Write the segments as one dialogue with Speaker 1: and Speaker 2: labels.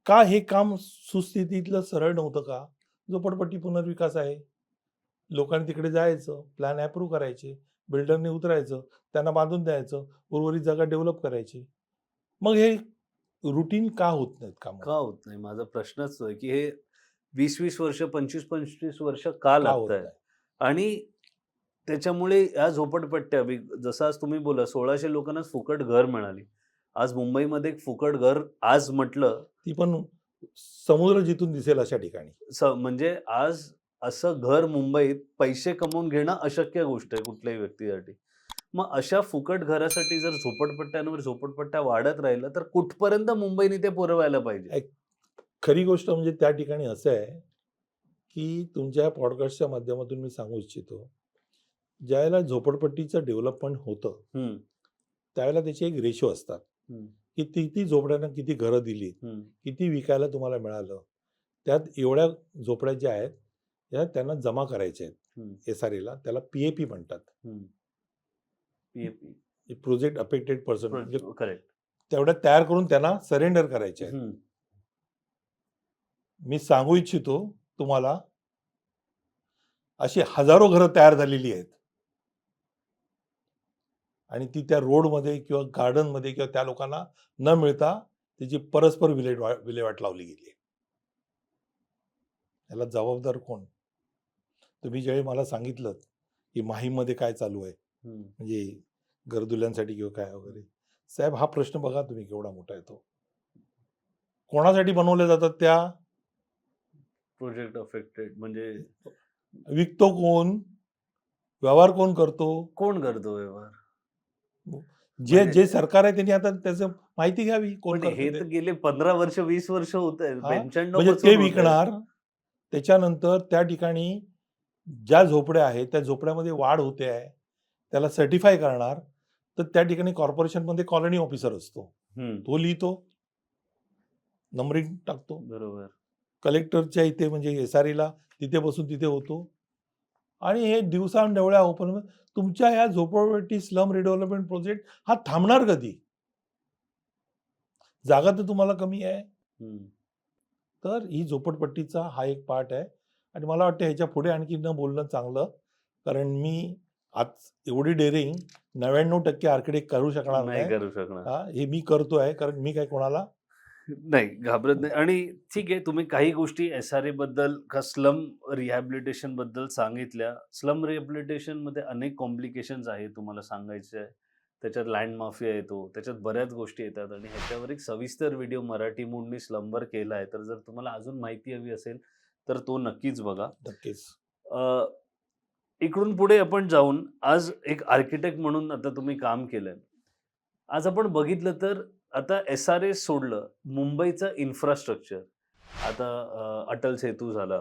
Speaker 1: का हे काम सुस्थितीतलं सरळ नव्हतं का? झोपडपट्टी पुनर्विकास आहे. लोकांनी तिकडे जायचं, प्लॅन अप्रूव्ह करायचे, बिल्डरने उतरायचं, त्यांना बांधून द्यायचं, उर्वरित जागा डेव्हलप करायची. मग हे रुटीन का होत नाहीत कामं?
Speaker 2: का होत नाही? माझा प्रश्नच तो आहे, की हे 20-20 वर्ष, 25-25 वर्ष का
Speaker 1: का होत
Speaker 2: लागतायत?
Speaker 1: नाही?
Speaker 2: आणि त्याच्यामुळे या झोपडपट्ट्या जसं आज तुम्ही बोलला 1600 लोकांना फुकट घर मिळाली. आज मुंबईमध्ये एक फुकट घर आज म्हटलं
Speaker 1: ती पण समुद्र जिथून दिसेल अशा ठिकाणी.
Speaker 2: म्हणजे आज असं घर मुंबईत पैसे कमवून घेणं अशक्य गोष्ट आहे कुठल्याही व्यक्तीसाठी. मग अशा फुकट घरासाठी जर झोपडपट्ट्यांवर झोपडपट्ट्या वाढत राहिल्या, तर कुठपर्यंत मुंबईने ते पुरवायला पाहिजे?
Speaker 1: एक खरी गोष्ट म्हणजे त्या ठिकाणी असं आहे, की तुमच्या पॉडकास्टच्या माध्यमातून मी सांगू इच्छितो, ज्यावेळेला झोपडपट्टीचं डेव्हलपमेंट होतं,
Speaker 2: हं,
Speaker 1: त्यावेळेला त्याचे एक रेशो असतात,
Speaker 2: हं,
Speaker 1: की किती झोपड्यांना किती घरं दिली,
Speaker 2: हं,
Speaker 1: किती विकायला तुम्हाला मिळालं. त्यात एवढ्या झोपड्या ज्या आहेत, त्या त्यांना जमा करायच्या आहेत.
Speaker 2: हं,
Speaker 1: एस-आर-एला त्याला पी-ए-पी म्हणतात.
Speaker 2: हं. पी-ए-पी.
Speaker 1: प्रोजेक्ट अफेक्टेड पर्सन म्हणजे
Speaker 2: करेक्ट.
Speaker 1: तेवढ्या तयार करून त्यांना सरेंडर करायचे आहेत.
Speaker 2: हं.
Speaker 1: मी सांगू इच्छितो तुम्हाला, अशी हजारो घरं तयार झालेली आहेत. आणि ती त्या रोडमध्ये किंवा गार्डनमध्ये किंवा त्या लोकांना न मिळता त्याची परस्पर विल्हेवाट लावली गेली आहे. याला जबाबदार कोण? तुम्ही ज्यावेळी मला सांगितलं, की माहीममध्ये काय चालू आहे,
Speaker 2: हं.
Speaker 1: म्हणजे घरधुल्यांसाठी किंवा काय वगैरे. साहेब हा प्रश्न बघा तुम्ही केवढा मोठा आहे तो. कोणासाठी बनवल्या जातात त्या?
Speaker 2: प्रोजेक्ट अफेक्टेड म्हणजे
Speaker 1: विकतो कोण? व्यवहार कोण करतो?
Speaker 2: कोण करतो व्यवहार?
Speaker 1: जे
Speaker 2: म्हणजे
Speaker 1: जे सरकार आहे त्यांनी आता त्याचं माहिती घ्यावी कोण
Speaker 2: पण हे
Speaker 1: करतं ते.
Speaker 2: तर गेले 15 वर्ष, 20 वर्ष होतंय.
Speaker 1: हां,
Speaker 2: 95
Speaker 1: म्हणजे ते
Speaker 2: पासून होतंय.
Speaker 1: विकणार. त्याच्यानंतर त्या ठिकाणी ज्या झोपड्या आहेत, त्या झोपड्यामध्ये वाढ होते आहे. त्याला सर्टिफाय करणार. तर त्या ठिकाणी कॉर्पोरेशनमध्ये कॉलनी ऑफिसर असतो.
Speaker 2: हं.
Speaker 1: तो लिहितो, नंबरिंग टाकतो.
Speaker 2: बरोबर.
Speaker 1: कलेक्टरच्या इथे म्हणजे एस-आर-एला तिथे बसून तिथे होतो. आणि हे दिवसांढवळ्या ओपन तुमच्या ह्या झोपडपट्टी स्लम रिडेव्हलपमेंट प्रोजेक्ट हा थांबणार कधी? जागा तर तुम्हाला कमी आहे.
Speaker 2: हं.
Speaker 1: तर ही झोपडपट्टीचा हा एक पार्ट आहे आणि मला वाटतं ह्याच्या पुढे आणखी न बोलणं चांगलं. कारण मी आज एवढी डेअरिंग 99% आर्किटेक्ट करू शकणार
Speaker 2: नाही
Speaker 1: नाही.
Speaker 2: करू शकणार.
Speaker 1: हे मी करतोय कारण मी काही कोणाला
Speaker 2: नाही, घाबरत नाही आणि ठीक आहे तुम्ही काही गोष्टी एस-आर-ए बद्दल का स्लम रिहॅबिलिटेशन बद्दल सांगितल्या. स्लम रिहॅबिलिटेशनमध्ये अनेक कॉम्प्लिकेशन्स आहेत तुम्हाला सांगायचे आहे. त्याच्यात लँड माफिया येतो, त्याच्यात बऱ्याच गोष्टी येतात आणि ह्याच्यावर एक सविस्तर व्हिडिओ मराठी मूडनी स्लमवर केला आहे. तर जर तुम्हाला अजून माहिती हवी असेल, तर तो नक्कीच बघा.
Speaker 1: नक्कीच.
Speaker 2: अ, इकडून पुढे आपण जाऊन आज एक आर्किटेक्ट म्हणून आता तुम्ही काम केलंय. आज आपण बघितलं तर आता एस-आर-ए सोडलं, मुंबईचं इन्फ्रास्ट्रक्चर आता अटल सेतू झाला,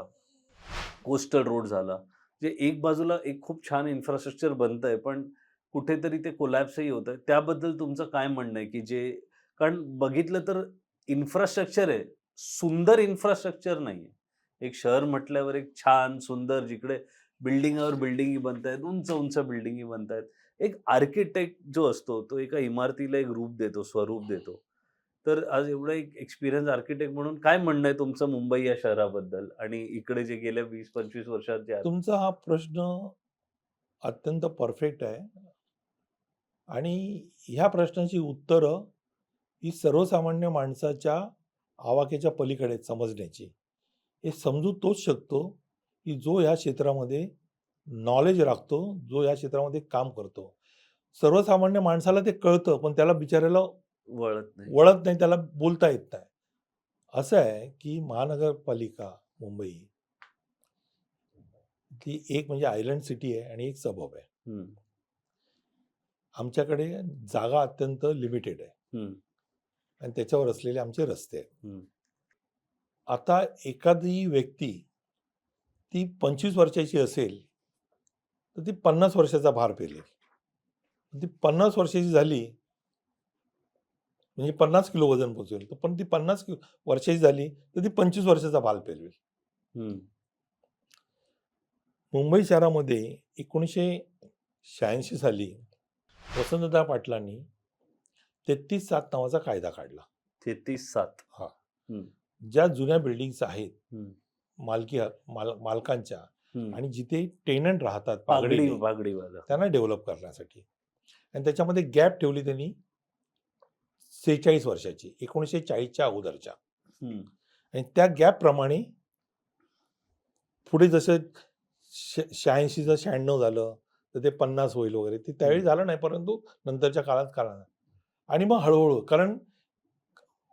Speaker 2: कोस्टल रोड झाला. जे एक बाजूला एक खूप छान इन्फ्रास्ट्रक्चर बनतंय, पण कुठेतरी ते कोलॅप्सही होतंय. त्याबद्दल तुमचं काय म्हणणं आहे, की जे कारण बघितलं तर इन्फ्रास्ट्रक्चर आहे, सुंदर इन्फ्रास्ट्रक्चर नाहीये. एक शहर म्हटल्यावर एक छान, सुंदर जिकडे बिल्डिंगावर बिल्डिंगी बनतायत, उंच-उंच बिल्डिंगी बनतायत. एक आर्किटेक्ट जो असतो, तो एका इमारतीला एक रूप देतो, स्वरूप देतो. तर आज एवढा एक एक्सपिरियन्स आर्किटेक्ट म्हणून काय म्हणणं आहे तुमचं मुंबई या शहराबद्दल आणि इकडे जे गेल्या 20-25 वर्षात जे आहात?
Speaker 1: तुमचा हा प्रश्न अत्यंत परफेक्ट आहे आणि ह्या प्रश्नाची उत्तरं ही सर्वसामान्य माणसाच्या आवाक्याच्या पलीकडे आहेत समजण्याची. हे समजू तोच शकतो, की जो ह्या क्षेत्रामध्ये नॉलेज राखतो, जो या क्षेत्रामध्ये काम करतो. सर्वसामान्य माणसाला ते कळतं, पण त्याला बिचाऱ्याला
Speaker 2: वळत नाही.
Speaker 1: वळत नाही, त्याला बोलता येत नाही. असं आहे, की महानगरपालिका मुंबई ती एक म्हणजे आयलंड सिटी आहे आणि एक सबअर्ब आहे.
Speaker 2: हं,
Speaker 1: आमच्याकडे जागा अत्यंत लिमिटेड आहे
Speaker 2: हं,
Speaker 1: आणि त्याच्यावर असलेले आमचे रस्ते आहेत.
Speaker 2: हं.
Speaker 1: आता एखादी व्यक्ती ती 25 वर्षाची असेल, तर ती 50 वर्षाचा भार पेलेल. ती 50 वर्षाची झाली, म्हणजे 50 किलो वजन पोहोचवेल. तर पण ती 50 वर्षाची झाली, तर ती 25 वर्षाचा भार पेलवेल.
Speaker 2: हं. मुंबई
Speaker 1: मुंबई शहरामध्ये 1986 साली वसंतदादा पाटलांनी 33-7 नावाचा कायदा काढला.
Speaker 2: 33-7.
Speaker 1: हां.
Speaker 2: हं,
Speaker 1: ज्या जुन्या बिल्डिंग्स आहेत
Speaker 2: हम्म,
Speaker 1: मालकांच्या
Speaker 2: हम्म.
Speaker 1: आणि जिथे टेनंट राहतात
Speaker 2: पागडी
Speaker 1: पागडीले,
Speaker 2: पागडीवाला.
Speaker 1: त्यांना डेव्हलप करण्यासाठी. आणि त्याच्यामध्ये गॅप ठेवली त्यांनी 46 वर्षाची, 1940च्या अगोदरच्या.
Speaker 2: हम्म,
Speaker 1: आणि त्या गॅपप्रमाणे पुढे जसं 86चं 96 झालं, तर ते 50 होईल वगैरे. ते त्यावेळी झालं नाही, परंतु नंतरच्या काळात कळणार. आणि मग हळूहळू, कारण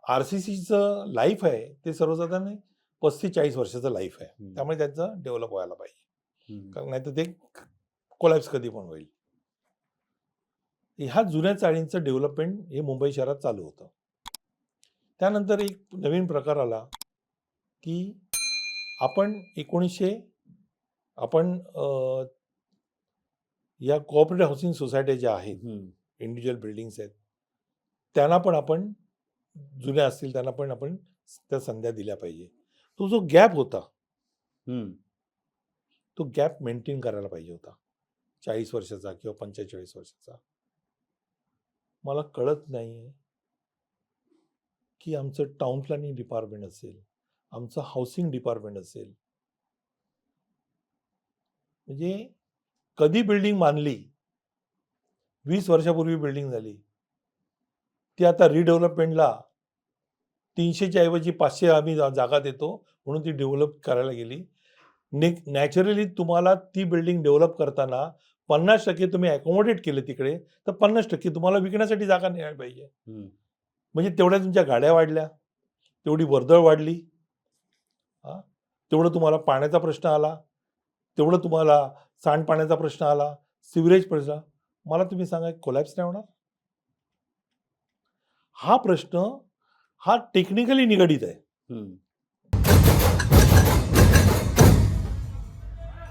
Speaker 1: RCCचं लाईफ आहे ते सर्वसाधारण 35-40 वर्षाचं लाईफ आहे.
Speaker 2: हम्म,
Speaker 1: त्यामुळे त्याचं डेव्हलप व्हायला पाहिजे.
Speaker 2: हम्म.
Speaker 1: कारण नाहीतर ते कोलॅप्स कधी पण होईल. ह्या जुन्या चाळींचं डेव्हलपमेंट हे मुंबई शहरात चालू होतं. त्यानंतर एक नवीन प्रकार आला, की आपण या कोऑपरेटिव्ह हाऊसिंग सोसायटी ज्या आहेत,
Speaker 2: हम्म,
Speaker 1: इंडिव्हिज्युअल बिल्डिंग्स आहेत, त्यांना पण आपण, जुन्या असतील त्यांना पण आपण त्या संध्या दिल्या पाहिजे. तो जो गॅप होता,
Speaker 2: हम्म.
Speaker 1: तो गॅप मेंटेन करायला पाहिजे होता, 40 वर्षाचा किंवा 45 वर्षाचा. मला कळत नाहीये की आमचं टाउन प्लॅनिंग डिपार्टमेंट असेल, आमचं हाऊसिंग डिपार्टमेंट असेल, म्हणजे कधी बिल्डिंग बांधली, 20 वर्षापूर्वी बिल्डिंग झाली, ती आता रिडेव्हलपमेंटला 300च्या ऐवजी 500 आम्ही जागा देतो म्हणून ती डेव्हलप करायला गेली. नॅचरली तुम्हाला ती बिल्डिंग डेव्हलप करताना 50% तुम्ही अकोमोडेट केले तिकडे, तर 50% तुम्हाला विकण्यासाठी जागा मिळायला पाहिजे.
Speaker 2: हम्म.
Speaker 1: म्हणजे तेवढ्या तुमच्या गाड्या वाढल्या, तेवढी वर्दळ वाढली, तेवढं तुम्हाला पाण्याचा प्रश्न आला, तेवढं तुम्हाला सांडपाण्याचा प्रश्न आला, सिवरेज प्रश्न. मला तुम्ही सांगा, कोलॅप्स नाही होणार? हा प्रश्न हा टेक्निकली निगडीत आहे.
Speaker 2: हम्म.